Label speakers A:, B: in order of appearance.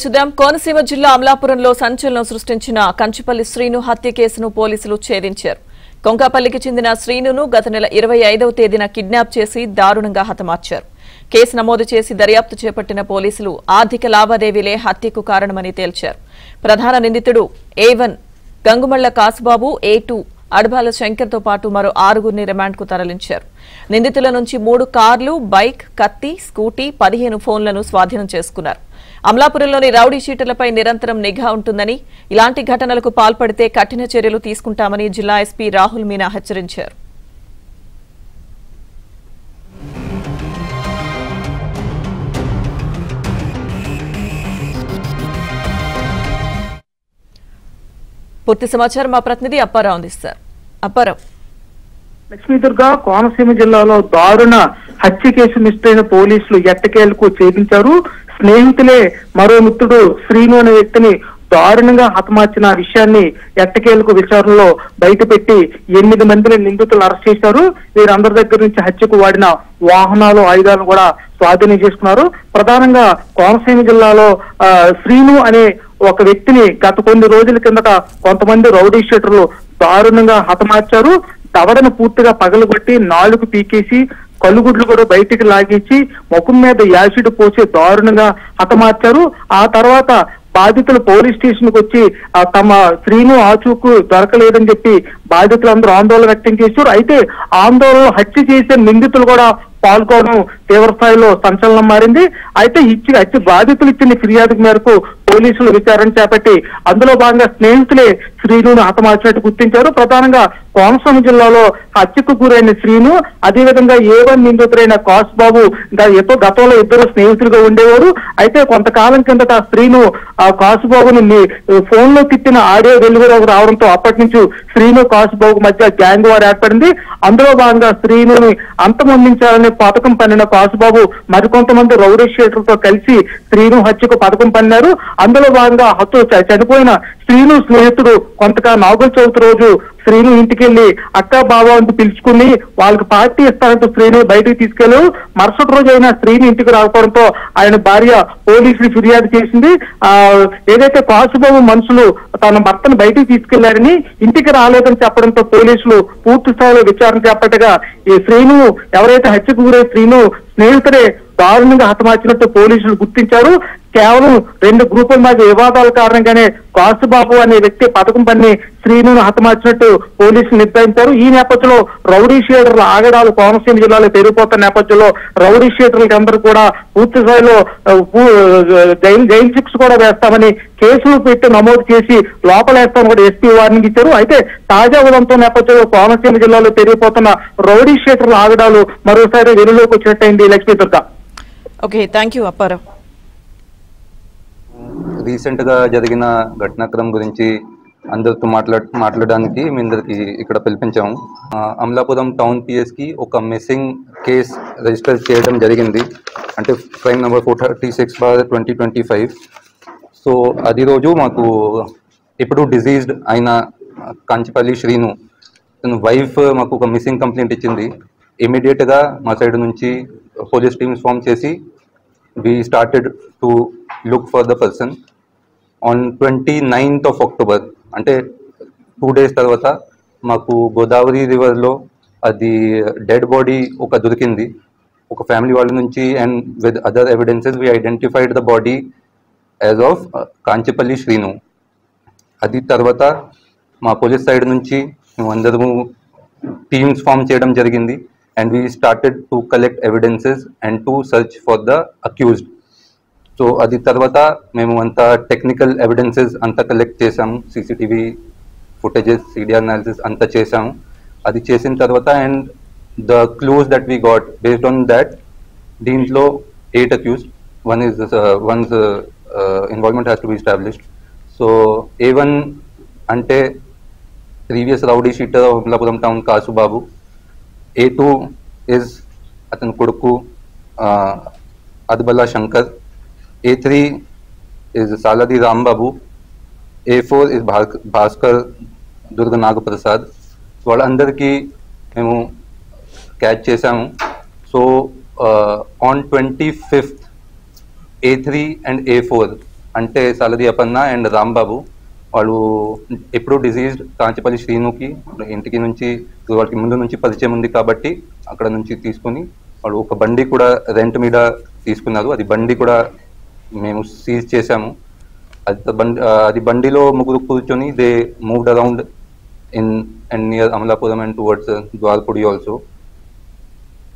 A: చూద్దాం. కోనసీమ జిల్లా అమలాపురంలో సంచలనం సృష్టించిన కంచిపల్లి శ్రీను హత్య కేసును పోలీసులు ఛేదించారు. కొంకాపల్లికి చెందిన శ్రీనును గత నెల 25వ తేదీన కిడ్నాప్ చేసి దారుణంగా హతమార్చారు. కేసు నమోదు చేసి దర్యాప్తు చేపట్టిన పోలీసులు ఆర్థిక లావాదేవీలే హత్యకు కారణమని తేల్చారు. ప్రధాన నిందితుడు A1 గంగుమళ్ల కాసుబాబు, A2 అడబాల శంకర్తో పాటు మరో 6గురిని రిమాండ్కు తరలించారు. నిందితుల నుంచి 3 కార్లు, బైక్, కత్తి, స్కూటీ, 15 ఫోన్లను స్వాధీనం చేసుకున్నారు. అమలాపురంలోని రౌడీ షీటర్లపై నిరంతరం నిఘా ఉంటుందని, ఇలాంటి ఘటనలకు పాల్పడితే కఠిన చర్యలు తీసుకుంటామని జిల్లా ఎస్పీ రాహుల్ మీనా హెచ్చరించారు. పూర్తి సమాచారం మా ప్రతినిధి అప్పారావు అందిస్తారు. అప్పారావు.
B: లక్ష్మీదుర్గ కోనసీమ జిల్లాలో దారుణ హత్య కేసు మిస్టైన పోలీసులు ఎట్టకేలకు ఛేదించారు. స్నేహితులే మరో మిత్రుడు శ్రీను అనే వ్యక్తిని దారుణంగా హతమార్చిన విషయాన్ని ఎట్టకేలకు విచారణలో బయటపెట్టి 8 మందిని నిందితులు అరెస్ట్ చేశారు. వీరందరి దగ్గర నుంచి హత్యకు వాడిన వాహనాలు, ఆయుధాలను కూడా స్వాధీనం చేసుకున్నారు. ప్రధానంగా కోనసీమ జిల్లాలో శ్రీను అనే ఒక వ్యక్తిని గత కొన్ని రోజుల కిందట కొంతమంది రౌడీ షీటర్లు దారుణంగా హతమార్చారు. దవడను పూర్తిగా పగలగొట్టి, నాలుగు పీకేసి, కళ్ళుగుడ్లు కూడా బయటికి లాగించి, ముఖం మీద యాసిడ్ పోసి దారుణంగా హతమార్చారు. ఆ తర్వాత బాధితులు పోలీస్ స్టేషన్ కు వచ్చి తమ శ్రీను ఆచూకు దొరకలేదని చెప్పి బాధితులందరూ ఆందోళన వ్యక్తం చేశారు. అయితే ఆందోళన హత్య చేసే నిందితులు కూడా పాల్గొనడం తీవ్ర స్థాయిలో సంచలనం మారింది. అయితే హత్య బాధితులు ఇచ్చిన ఫిర్యాదు మేరకు పోలీసులు విచారణ చేపట్టి అందులో భాగంగా స్నేహితులే శ్రీనును హతమార్చినట్టు గుర్తించారు. ప్రధానంగా కోనసీమ జిల్లాలో హత్యకు గురైన శ్రీను, అదేవిధంగా A1 నిందితుడైన కాసుబాబు గతంలో ఇద్దరు స్నేహితులుగా ఉండేవారు. అయితే కొంతకాలం కిందట శ్రీను కాసుబాబుని ఫోన్ లో తిట్టిన ఆడియో వెలుగులోకి రావడంతో అప్పటి నుంచి శ్రీను కాసుబాబు మధ్య గ్యాంగ్ వార్ ఏర్పడింది. అందులో భాగంగా శ్రీనుని అంతమొందించాలని పథకం పన్నిన కాసుబాబు మరికొంతమంది రౌడీ షీటర్లతో కలిసి శ్రీను హత్యకు పథకం పన్నారు. అందులో భాగంగా చనిపోయిన శ్రీను స్నేహితుడు కొంతగా నాగుల చవితి రోజు శ్రీను ఇంటికెళ్లి అక్క బావ అంటూ పిలుచుకుని వాళ్ళకి పార్టీ ఇస్తానంటూ శ్రీను బయటికి తీసుకెళ్లారు. మరుసటి రోజు అయినా శ్రీను ఇంటికి రాకపోవడంతో ఆయన భార్య పోలీసులు ఫిర్యాదు చేసింది. ఏదైతే కాసుబాబు మనుషులు తన భర్తను బయటికి తీసుకెళ్లారని, ఇంటికి రాలేదని చెప్పడంతో పోలీసులు పూర్తి స్థాయిలో విచారణ చేపట్టగా ఈ శ్రీను ఎవరైతే హత్యకు గురై శ్రీను స్నేహితుడే దారుణంగా హతమార్చినట్టు పోలీసులు గుర్తించారు. కేవలం 2 గ్రూపుల మధ్య వివాదాల కారణంగానే కాసుబాబు అనే వ్యక్తి పథకం పన్ని శ్రీనును హతమార్చినట్టు పోలీసులు నిర్ధారించారు. ఈ నేపథ్యంలో రౌడీ షీటర్ల ఆగడాలు కోనసీమ జిల్లాలో పెరిగిపోతున్న నేపథ్యంలో రౌడీ షీటర్లకి అందరూ కూడా పూర్తి స్థాయిలో జైలు శిక్ష కూడా వేస్తామని కేసులు పెట్టి నమోదు చేసి లోపలేస్తామని కూడా ఎస్పీ వార్నింగ్ ఇచ్చారు. అయితే తాజా ఉదంతం నేపథ్యంలో కోనసీమ జిల్లాలో పెరిగిపోతున్న రౌడీ షీటర్ల ఆగడాలు మరోసారి వెలుగులోకి వచ్చినట్టయింది. Lakshmidurga.
A: Okay, thank you Apparao.
C: Recent గా జరిగిన ఘటనాక్రమం గురించి అందరితో మాట్లాడడానికి మీ అందరికి ఇక్కడ పిలిపించాము. అమలాపురం టౌన్ PS కి ఒక మిస్సింగ్ కేస్ రిజిస్టర్ చేయడం జరిగింది. అంటే క్రైమ్ నెంబర్ 436/2025. సో అది రోజు మాకు ఇప్పుడు డిజీజ్డ్ అయిన కంచిపల్లి శ్రీను తన వైఫ్ మాకు ఒక మిస్సింగ్ కంప్లైంట్ ఇచ్చింది. ఇమీడియట్ గా మా సైడ్ నుంచి పోలీస్ టీమ్స్ ఫామ్ చేసి we started to look for the person. On 29th of October, అంటే 2 days తర్వాత మాకు గోదావరి రివర్లో అది డెడ్ బాడీ ఒక దొరికింది ఒక ఫ్యామిలీ వాళ్ళ నుంచి. And with other evidences we identified the body as of Kanchipalli Srinu. అది తర్వాత మా పోలీస్ సైడ్ నుంచి మేము అందరము టీమ్స్ ఫామ్ చేయడం జరిగింది. And we started to collect evidences and to search for the accused. So adi tarvata memu anta technical evidences anta collect chesamu, CCTV footages, CDR analysis anta chesamu. Adi chesin tarvata and the clues that we got based on that, deentlo 8 accused. One's involvement has to be established. So A1 ante previous rowdy sheeter of Amlapuram town Kasubabu. A2 is అతని కొడుకు అదబల్లా Shankar. A3 is సాలది Rambabu. A4 is Bhaskar Durga Nagaprasad. వాళ్ళందరికీ మేము catch చేసాము. So on 25th A3 and A4 అంటే సలది అపన్న and Rambabu. వాళ్ళు ఎప్పుడూ diseased Kanchapalli శ్రీనుకి ఇంటికి నుంచి వాళ్ళకి ముందు నుంచి పరిచయం ఉంది కాబట్టి అక్కడ నుంచి తీసుకుని వాళ్ళు ఒక బండి కూడా రెంట్ మీద తీసుకున్నారు. అది బండి కూడా మేము సీజ్ చేశాము. అది బండిలో ముగ్గురు కూర్చొని they moved around in and near Amalapuram and towards Dwarapudi also.